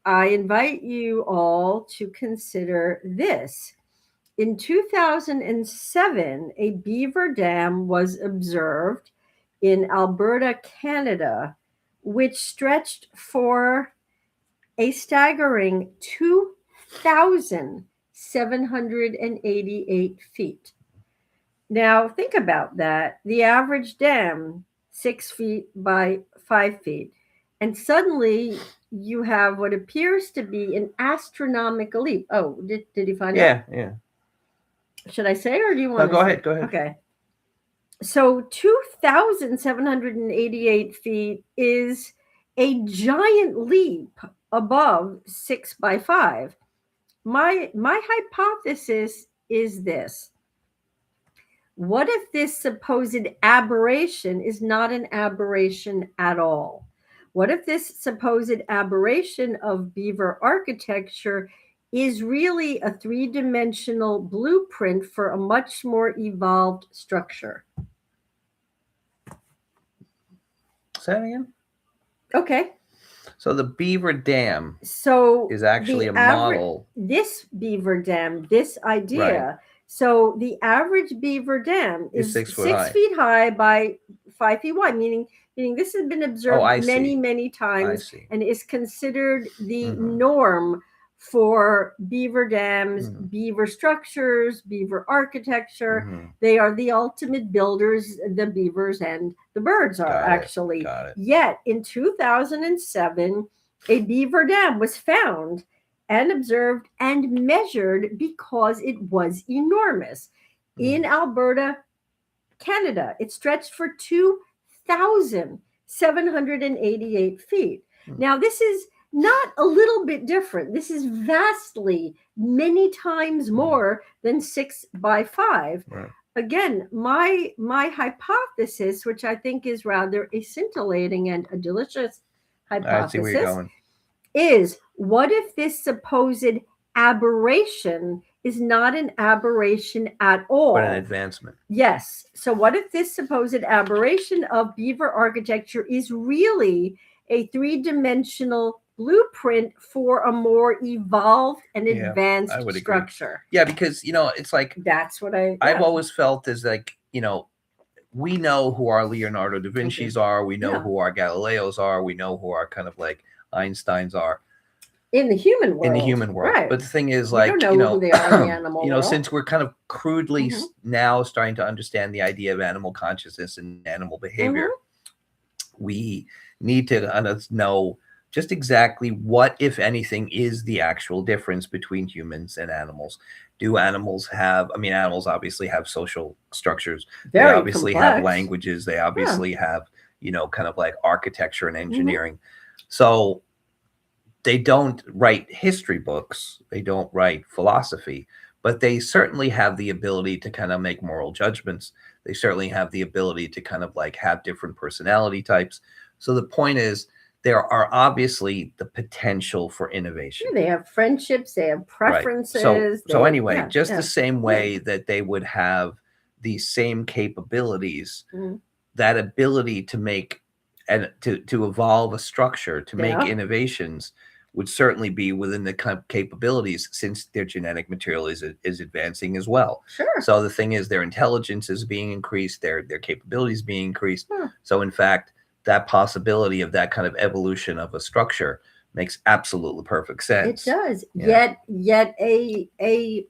I invite you all to consider this. In 2007, a beaver dam was observed in Alberta, Canada, which stretched for a staggering 2,788 feet. Now, think about that. The average dam, 6 feet by 5 feet. And suddenly you have what appears to be an astronomical leap. Oh, did you find it?
Yeah.
Should I say, or do you want
to? Go ahead.
Okay. So 2,788 feet is a giant leap above 6 by 5. my hypothesis is this. What if this supposed aberration is not an aberration at all? What if this supposed aberration of beaver architecture is really a three-dimensional blueprint for a much more evolved structure?
Say that again.
Okay.
So the beaver dam
So
is actually a
average,
model.
this beaver dam, this idea.
Right.
So the average beaver dam
Is
is
6 foot
6
high.
feet high by 5 feet wide, meaning this has been observed
I
many,
see.
many
I
times
see.
and is considered the
Mhm.
norm for beaver dams,
Mhm.
beaver structures, beaver architecture.
Mhm.
They are the ultimate builders, the beavers and the birds are
Got it.
actually.
Got it.
Yet in 2007, a beaver dam was found and observed and measured because it was enormous in Alberta, Canada. It stretched for 2,788 feet. Now, this is not a little bit different. This is vastly, many times more than 6 by 5.
Right.
Again, my hypothesis, which I think is rather a scintillating and a delicious
I see where you're
hypothesis,
going.
is what if this supposed aberration is not an aberration at all?
But an advancement.
Yes. So what if this supposed aberration of beaver architecture is really a three-dimensional blueprint for a more evolved and advanced
I would agree.
structure?
Yeah, because it's like
That's what
I've always felt is like, we know who our Leonardo da Vinci's are, we know who our Galileos are, we know who our kind of like Einsteins are
in the human world.
Right. But the thing is,
We
like,
don't know who they are in the animal world.
Since we're kind of crudely now starting to understand the idea of animal consciousness and animal behavior, we need to know just exactly what, if anything, is the actual difference between humans and animals. Do animals have, animals obviously have social structures. They obviously have languages. They obviously have, kind of like architecture and engineering. So they don't write history books. They don't write philosophy, but they certainly have the ability to kind of make moral judgments. They certainly have the ability to kind of like have different personality types. So the point is, there are obviously the potential for innovation.
They have friendships, they have preferences.
Right. So anyway, just the same way that they would have these same capabilities, that ability to make and to evolve a structure, to make innovations, would certainly be within the capabilities, since their genetic material is advancing as well.
Sure.
So the thing is, their intelligence is being increased, their capabilities being increased. So in fact, that possibility of that kind of evolution of a structure makes absolutely perfect sense.
It does. Yeah. Yet a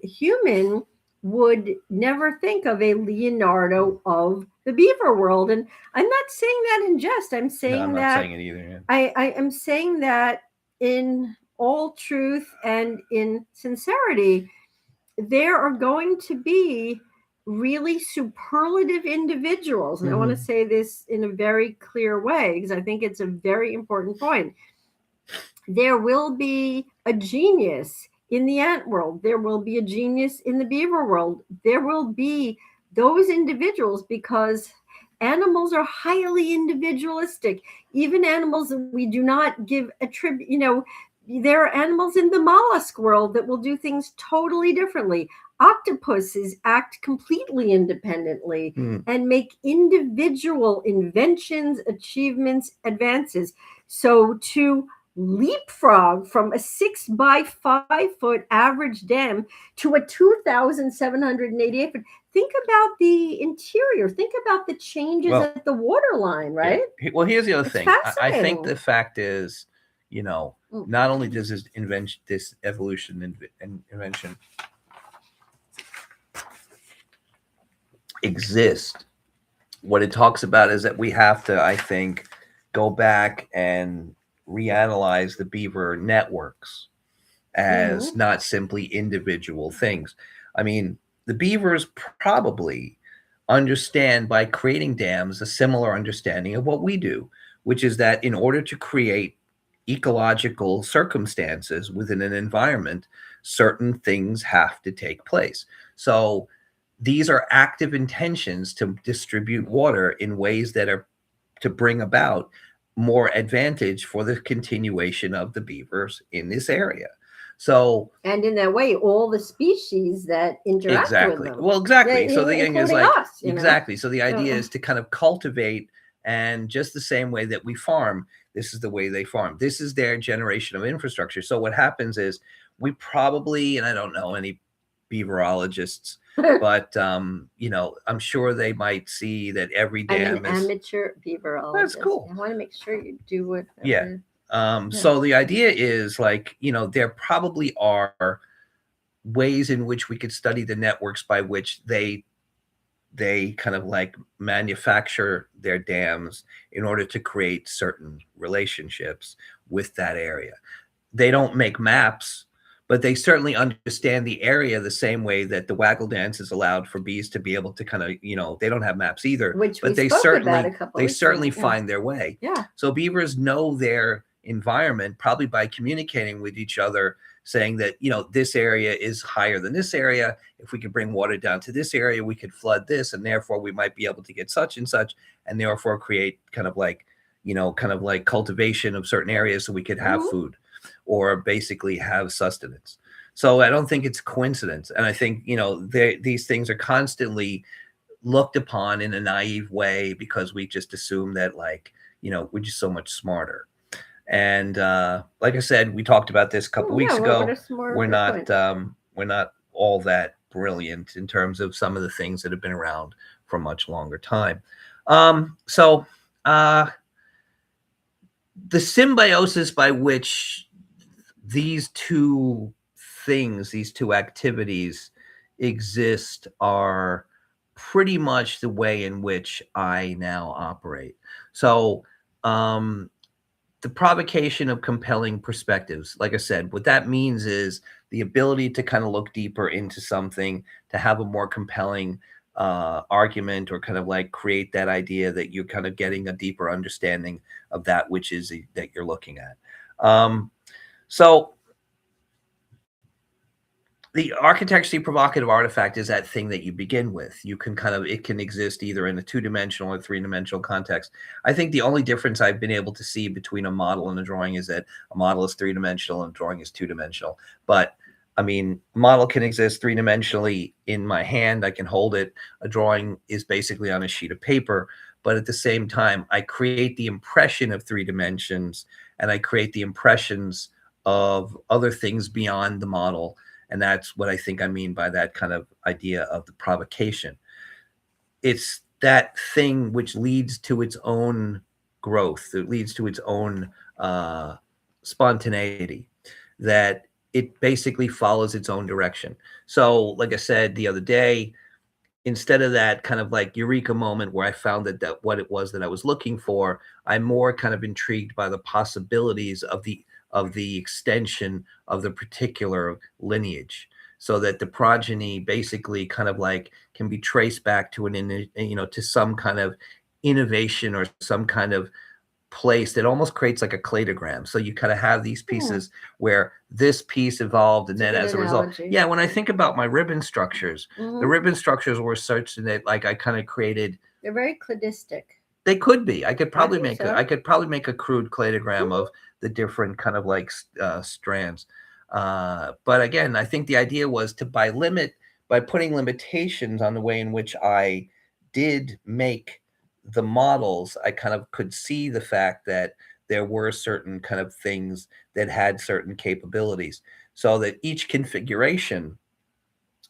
human would never think of a Leonardo of the beaver world. And I'm not saying that in jest. I'm saying
I'm
that
not saying it either. Yeah.
I am saying that in all truth and in sincerity. There are going to be really superlative individuals. And I want to say this in a very clear way, because I think it's a very important point. There will be a genius in the ant world. There will be a genius in the beaver world. There will be those individuals, because animals are highly individualistic. Even animals that we do not give a tribute, there are animals in the mollusk world that will do things totally differently. Octopuses act completely independently and make individual inventions, achievements, advances. So to leapfrog from a 6 by 5 foot average dam to a 2,788 foot. Think about the interior. Think about the changes at the waterline, right?
Yeah. Well, here's the other thing. I think the fact is, not only does this evolution and invention exist, what it talks about is that we have to, I think, go back and reanalyze the beaver networks as not simply individual things. The beavers probably understand, by creating dams, a similar understanding of what we do, which is that in order to create ecological circumstances within an environment, certain things have to take place. So these are active intentions to distribute water in ways that are to bring about more advantage for the continuation of the beavers in this area. So
And in that way, all the species that interact with
exactly.
them,
Well, exactly. So the thing is
including
like
us,
exactly. So the idea
So,
is to kind of cultivate, and just the same way that we farm, this is the way they farm. This is their generation of infrastructure. So what happens is we probably, and I don't know any beaverologists, but I'm sure they might see that every
I'm an
dam is
amateur
that's
beaverologist.
cool.
I want to make sure you do
Yeah.
whatever. Yeah.
So the idea is like, there probably are ways in which we could study the networks by which they kind of like manufacture their dams in order to create certain relationships with that area. They don't make maps, but they certainly understand the area the same way that the waggle dance is allowed for bees to be able to kind of, they don't have maps either,
Which we
but they
spoke about a
certainly
couple
they
weeks
certainly
ago.
find their way.
Yeah.
So beavers know their environment probably by communicating with each other, saying that, this area is higher than this area. If we could bring water down to this area, we could flood this, and therefore we might be able to get such and such, and therefore create kind of like cultivation of certain areas so we could have food or basically have sustenance. So I don't think it's coincidence. And I think, these things are constantly looked upon in a naive way because we just assume that we're just so much smarter. And like I said, we talked about this a couple weeks ago.
What are some more
We're
good
not
points?
we're not all that brilliant in terms of some of the things that have been around for much longer time. So the symbiosis by which these two these two activities exist are pretty much the way in which I now operate. So the provocation of compelling perspectives, like I said, what that means is the ability to kind of look deeper into something, to have a more compelling argument, or kind of like create that idea that you're kind of getting a deeper understanding of that which is that you're looking at. So the architecturally provocative artifact is that thing that you begin with. It can exist either in a two-dimensional or three-dimensional context. I think the only difference I've been able to see between a model and a drawing is that a model is three-dimensional and a drawing is two-dimensional. But I mean, a model can exist three-dimensionally in my hand. I can hold it. A drawing is basically on a sheet of paper. But at the same time, I create the impression of three dimensions, and I create the impressions of other things beyond the model. And that's what I think I mean by that kind of idea of the provocation. It's that thing which leads to its own growth. It leads to its own spontaneity, that it basically follows its own direction. So, like I said the other day, instead of that kind of like eureka moment where I found that what it was that I was looking for, I'm more kind of intrigued by the possibilities of the extension of the particular lineage, so that the progeny basically kind of like can be traced back to to some kind of innovation or some kind of place that almost creates like a cladogram. So you kind of have these pieces where this piece evolved, and then as a result, when I think about my ribbon structures, the ribbon structures were such that like I kind of created.
They're very cladistic.
They could be. I could probably make a crude cladogram of the different kind of like strands. But again, I think the idea was to by putting limitations on the way in which I did make the models, I kind of could see the fact that there were certain kind of things that had certain capabilities, so that each configuration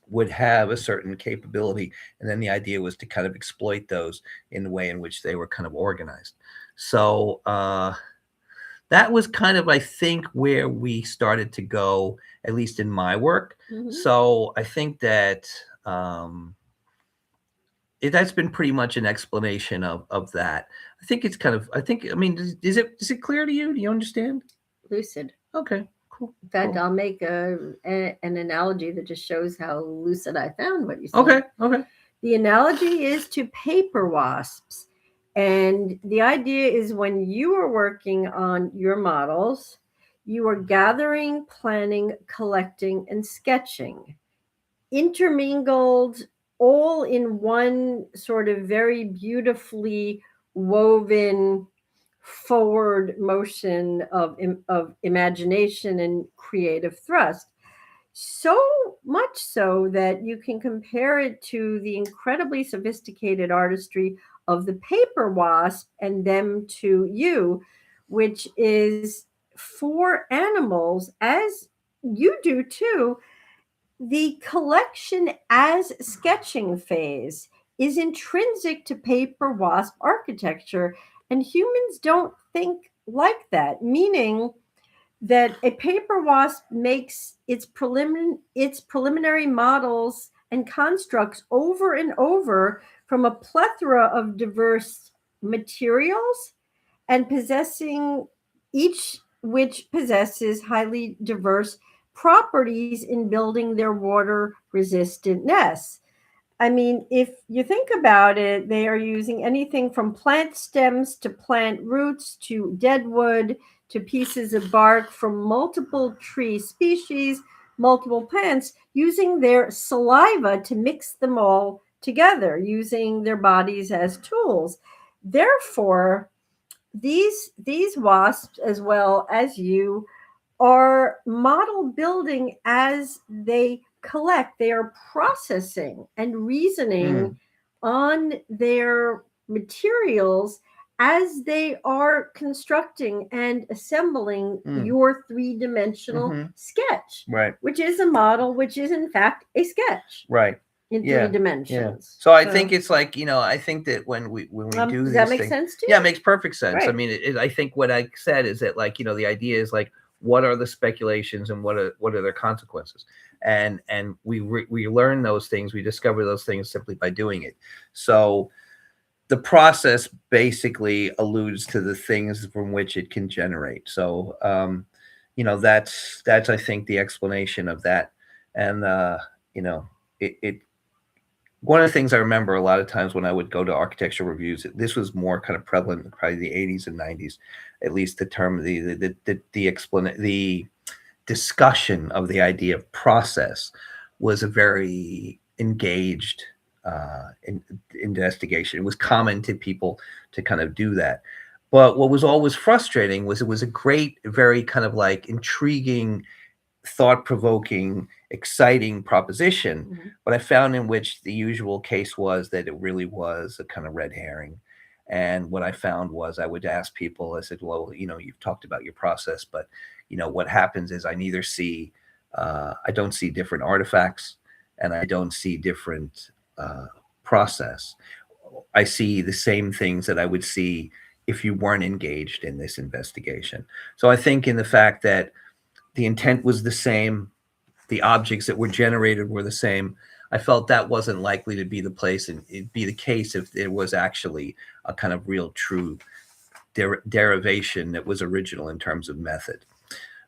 would have a certain capability. And then the idea was to kind of exploit those in the way in which they were kind of organized. So that was kind of, I think, where we started to go, at least in my work. So I think that that's been pretty much an explanation of that. I think it's kind of, I mean, is it clear to you? Do you understand?
Lucid.
Okay, cool.
In fact,
cool.
I'll make an analogy that just shows how lucid I found what you said.
Okay.
The analogy is to paper wasps. And the idea is when you are working on your models, you are gathering, planning, collecting, and sketching, intermingled all in one sort of very beautifully woven forward motion of imagination and creative thrust. So much so that you can compare it to the incredibly sophisticated artistry of the paper wasp and them to you, which is for animals, as you do too. The collection as sketching phase is intrinsic to paper wasp architecture, and humans don't think like that, meaning that a paper wasp makes its preliminary models and constructs over and over from a plethora of diverse materials, and possessing each which possesses highly diverse properties in building their water resistant nests. I mean, if you think about it, they are using anything from plant stems to plant roots to dead wood to pieces of bark from multiple tree species, multiple plants, using their saliva to mix them all together, using their bodies as tools. Therefore, these wasps, as well as you, are model building as they collect. They are processing and reasoning on their materials as they are constructing and assembling your three-dimensional sketch,
Right.
which is a model, which is in fact a sketch.
Right.
In three dimensions.
So I think it's like, I think that when we do
does
these
that make
things,
sense to you?
yeah, it makes perfect sense. I
Right.
mean, I think what I said is that, like, the idea is like, what are the speculations and what are their consequences? And we learn those things, we discover those things simply by doing it. So the process basically alludes to the things from which it can generate. So that's I think the explanation of that. And it one of the things I remember a lot of times when I would go to architectural reviews, this was more kind of prevalent in probably the 80s and 90s, at least the term, the discussion of the idea of process was a very engaged investigation. It was common to people to kind of do that. But what was always frustrating was it was a great, very kind of like intriguing, thought-provoking, exciting proposition, but I found in which the usual case was that it really was a kind of red herring. And what I found was I would ask people, I said, well, you've talked about your process, but what happens is I don't see different artifacts, and I don't see different process. I see the same things that I would see if you weren't engaged in this investigation. So I think in the fact that the intent was the same, the objects that were generated were the same, I felt that wasn't likely to be the place, and it'd be the case if there was actually a kind of real true derivation that was original in terms of method.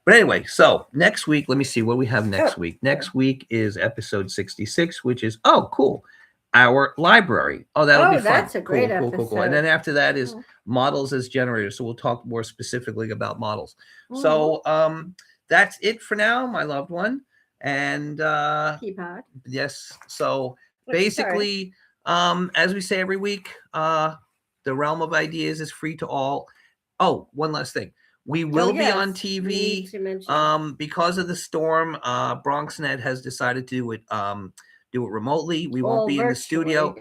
But anyway, so next week, let me see what we have next week. Next week is episode 66, which is, cool, our library. Oh, that'll be fun.
That's a great episode.
Cool. And then after that is models as generators. So we'll talk more specifically about models. So that's it for now, my loved one. And
Peapod.
Yes. So basically, as we say every week, the realm of ideas is free to all. Oh, one last thing. We will be on TV because of the storm. BronxNet has decided to do it remotely. We won't be in the studio.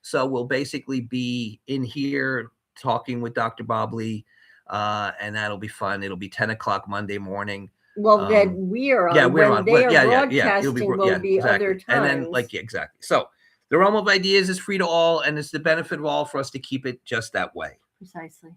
So we'll basically be in here talking with Dr. Bobley, and that'll be fun. It'll be 10 o'clock Monday morning.
Well, that we're on. Yeah, we're on. They are broadcasting. Will be
exactly.
Other times.
And then, exactly. So the realm of ideas is free to all, and it's the benefit of all for us to keep it just that way.
Precisely.